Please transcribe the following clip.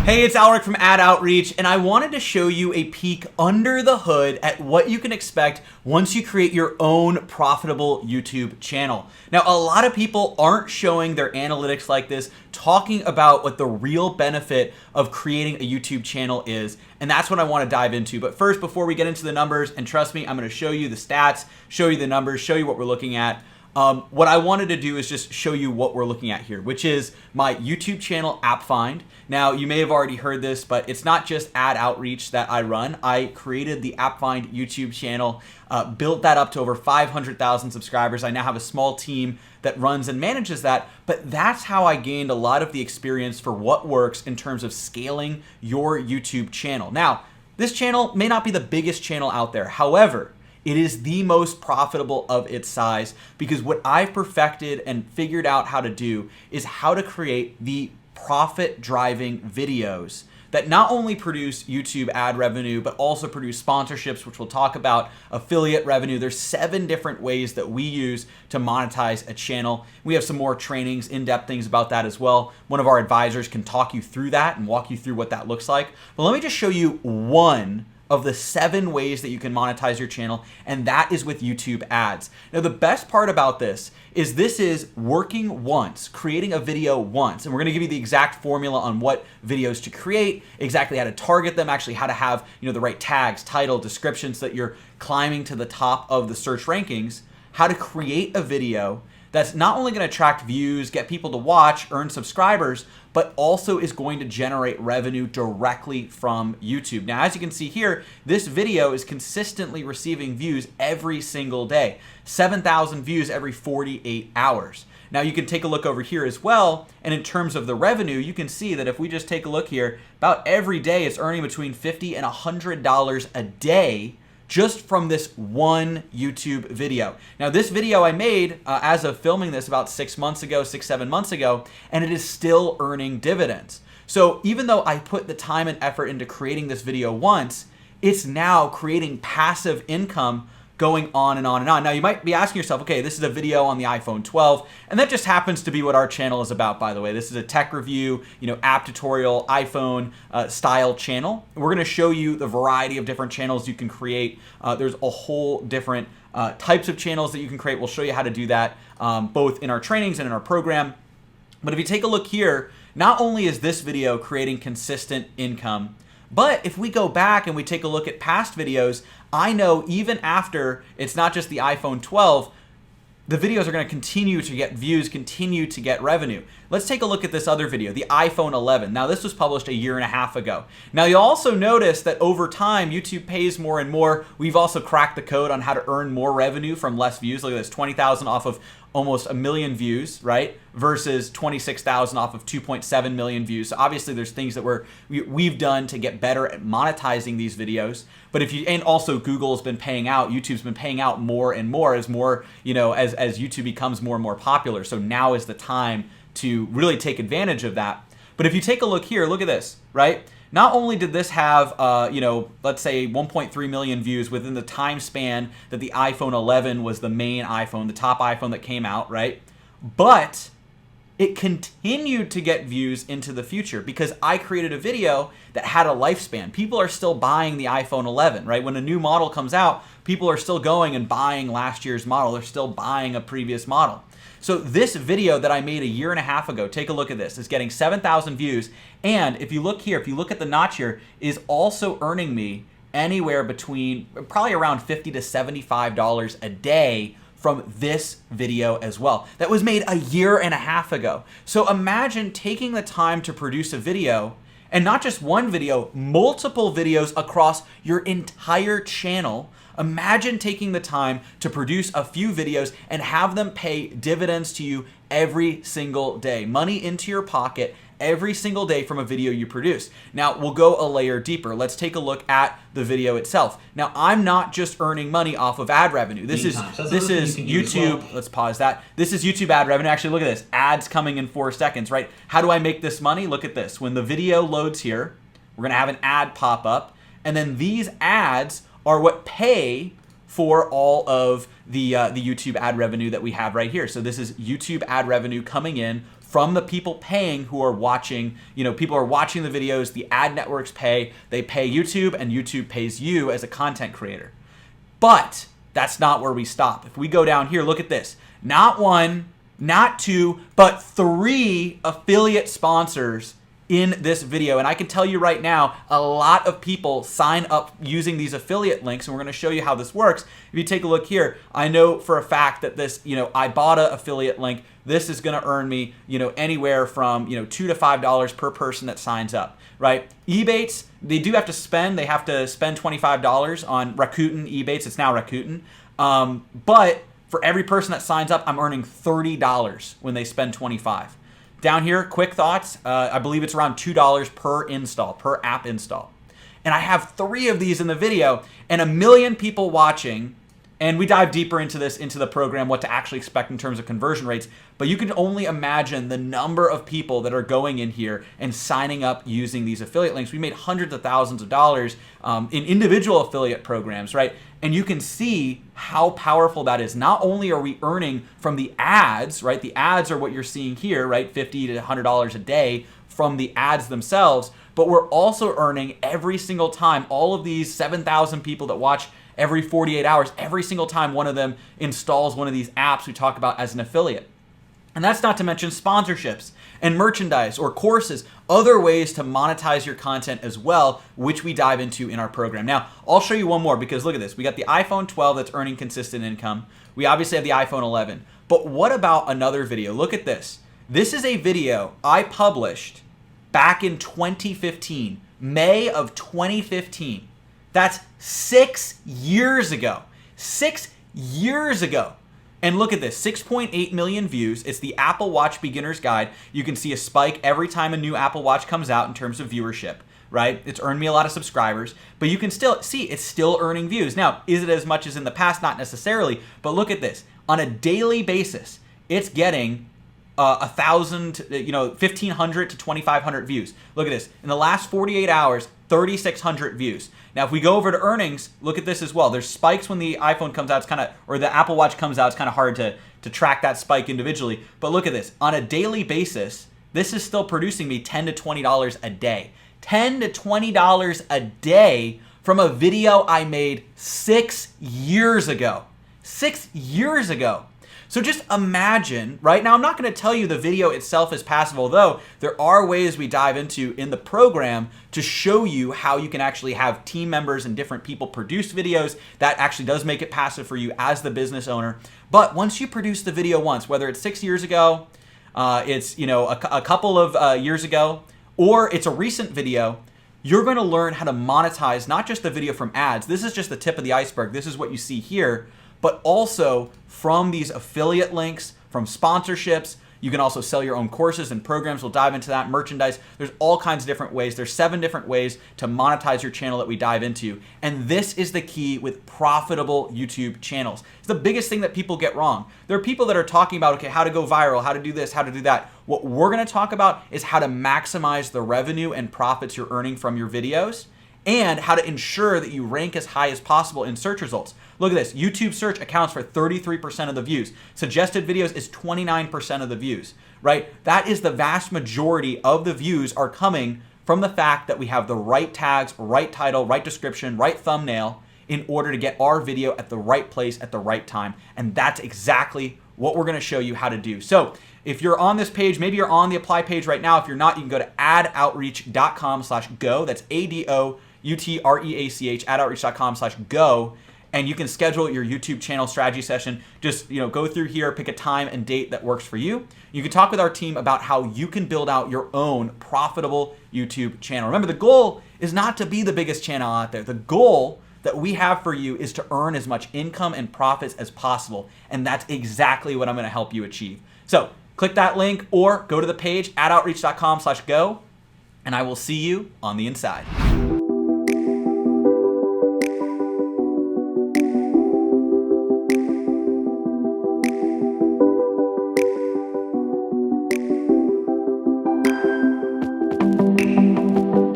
Hey, it's Aleric from AdOutreach, and I wanted to show you a peek under the hood at what you can expect once you create your own profitable YouTube channel. Now, a lot of people aren't showing their analytics like this, talking about what the real benefit of creating a YouTube channel is, and that's what I want to dive into. But first, before we get into the numbers, and trust me, I'm going to show you the stats, show you the numbers, show you what we're looking at. What I wanted to do is just show you what we're looking at here, which is my YouTube channel app find. Now, you may have already heard this, but it's not just AdOutreach that I run. I created the app find YouTube channel, built that up to over 500,000 subscribers. I now have a small team that runs and manages that, but that's how I gained a lot of the experience for what works in terms of scaling your YouTube channel. Now, this channel may not be the biggest channel out there. However, it is the most profitable of its size because what I've perfected and figured out how to do is how to create the profit-driving videos that not only produce YouTube ad revenue, but also produce sponsorships, which we'll talk about, affiliate revenue. There's 7 different ways that we use to monetize a channel. We have some more trainings, in-depth things about that as well. One of our advisors can talk you through that and walk you through what that looks like. But let me just show you one of the 7 ways that you can monetize your channel, and that is with YouTube ads. Now, the best part about this is working once, creating a video once, and we're gonna give you the exact formula on what videos to create, exactly how to target them, actually how to have the right tags, title, descriptions so that you're climbing to the top of the search rankings, how to create a video that's not only going to attract views, get people to watch, earn subscribers, but also is going to generate revenue directly from YouTube. Now, as you can see here, this video is consistently receiving views every single day, 7,000 views every 48 hours. Now, you can take a look over here as well, and in terms of the revenue, you can see that if we just take a look here, about every day it's earning between $50 and $100 a day just from this one YouTube video. Now, this video I made as of filming this about 6 months ago, 6-7 months ago, and it is still earning dividends. So even though I put the time and effort into creating this video once, it's now creating passive income going on and on and on. Now, you might be asking yourself, okay, this is a video on the iPhone 12, and that just happens to be what our channel is about, by the way. This is a tech review, app tutorial, iPhone style channel. We're gonna show you the variety of different channels you can create. There's a whole different types of channels that you can create. We'll show you how to do that both in our trainings and in our program. But if you take a look here, not only is this video creating consistent income, but if we go back and we take a look at past videos, I know even after it's not just the iPhone 12, the videos are going to continue to get views, continue to get revenue. Let's take a look at this other video, the iPhone 11. Now, this was published a year and a half ago. Now, you'll also notice that over time, YouTube pays more and more. We've also cracked the code on how to earn more revenue from less views. Look at this, 20,000 off of almost 1 million views, right? Versus 26,000 off of 2.7 million views. So obviously there's things that we've done to get better at monetizing these videos. But and also Google's been paying out, YouTube's been paying out more and more as as YouTube becomes more and more popular. So now is the time to really take advantage of that. But if you take a look here, look at this, right? Not only did this have, let's say 1.3 million views within the time span that the iPhone 11 was the main iPhone, the top iPhone that came out, right? But it continued to get views into the future because I created a video that had a lifespan. People are still buying the iPhone 11, right? When a new model comes out, people are still going and buying last year's model. They're still buying a previous model. So this video that I made a year and a half ago, take a look at this, is getting 7,000 views. And if you look here, if you look at the notch here, is also earning me anywhere between probably around $50 to $75 a day from this video as well. That was made a year and a half ago. So imagine taking the time to produce a video, and not just one video, multiple videos across your entire channel. Imagine taking the time to produce a few videos and have them pay dividends to you every single day. Money into your pocket every single day from a video you produce. Now, we'll go a layer deeper. Let's take a look at the video itself. Now, I'm not just earning money off of ad revenue. This is YouTube. Well. Let's pause that. This is YouTube ad revenue. Actually, look at this. Ads coming in 4 seconds, right? How do I make this money? Look at this. When the video loads here, we're going to have an ad pop up, and then these ads are what pay for all of the YouTube ad revenue that we have right here. So this is YouTube ad revenue coming in from the people paying who are watching. People are watching the videos, the ad networks pay, they pay YouTube, and YouTube pays you as a content creator. But that's not where we stop. If we go down here, look at this. Not one, not two, but 3 affiliate sponsors in this video. And I can tell you right now, a lot of people sign up using these affiliate links, and we're going to show you how this works. If you take a look here, I know for a fact that this, Ibotta affiliate link, this is going to earn me, anywhere from, $2 to $5 per person that signs up, right? Ebates, they do have to spend. They have to spend $25 on Rakuten Ebates. It's now Rakuten. But for every person that signs up, I'm earning $30 when they spend $25. Down here, quick thoughts. I believe it's around $2 per install, per app install. And I have 3 of these in the video and 1 million people watching. And we dive deeper into this, into the program, what to actually expect in terms of conversion rates. But you can only imagine the number of people that are going in here and signing up using these affiliate links. We made hundreds of thousands of dollars in individual affiliate programs, right? And you can see how powerful that is. Not only are we earning from the ads, right? The ads are what you're seeing here, right? $50 to $100 a day from the ads themselves. But we're also earning every single time, all of these 7,000 people that watch every 48 hours, every single time one of them installs one of these apps we talk about as an affiliate. And that's not to mention sponsorships and merchandise or courses, other ways to monetize your content as well, which we dive into in our program. Now, I'll show you one more because look at this. We got the iPhone 12 that's earning consistent income. We obviously have the iPhone 11. But what about another video? Look at this. This is a video I published back in 2015, May of 2015. That's 6 years ago. 6 years ago. And look at this, 6.8 million views. It's the Apple Watch Beginner's Guide. You can see a spike every time a new Apple Watch comes out in terms of viewership, right? It's earned me a lot of subscribers, but you can still see it's still earning views. Now, is it as much as in the past? Not necessarily, but look at this. On a daily basis, it's getting 1,000, 1,500 to 2,500 views. Look at this. In the last 48 hours, 3,600 views. Now, if we go over to earnings, look at this as well. There's spikes when the iPhone comes out. It's kind of, or the Apple Watch comes out. It's kind of hard to track that spike individually. But look at this. On a daily basis, this is still producing me $10 to $20 a day. $10 to $20 a day from a video I made 6 years ago. 6 years ago. So just imagine, right? Now, I'm not going to tell you the video itself is passive, although there are ways we dive into in the program to show you how you can actually have team members and different people produce videos. That actually does make it passive for you as the business owner. But once you produce the video once, whether it's 6 years ago, it's a couple of years ago, or it's a recent video, you're going to learn how to monetize not just the video from ads. This is just the tip of the iceberg. This is what you see here. But also from these affiliate links, from sponsorships. You can also sell your own courses and programs. We'll dive into that. Merchandise. There's all kinds of different ways. There's 7 different ways to monetize your channel that we dive into. And this is the key with profitable YouTube channels. It's the biggest thing that people get wrong. There are people that are talking about, okay, how to go viral, how to do this, how to do that. What we're going to talk about is how to maximize the revenue and profits you're earning from your videos and how to ensure that you rank as high as possible in search results. Look at this. YouTube search accounts for 33% of the views. Suggested videos is 29% of the views, right? That is the vast majority of the views are coming from the fact that we have the right tags, right title, right description, right thumbnail in order to get our video at the right place at the right time. And that's exactly what we're going to show you how to do. So if you're on this page, maybe you're on the apply page right now. If you're not, you can go to AdOutreach.com/go. That's AdOutreach, AdOutreach.com/go. And you can schedule your YouTube channel strategy session. Just go through here, pick a time and date that works for you. You can talk with our team about how you can build out your own profitable YouTube channel. Remember, the goal is not to be the biggest channel out there. The goal that we have for you is to earn as much income and profits as possible. And that's exactly what I'm going to help you achieve. So click that link or go to the page, AdOutreach.com/go, and I will see you on the inside.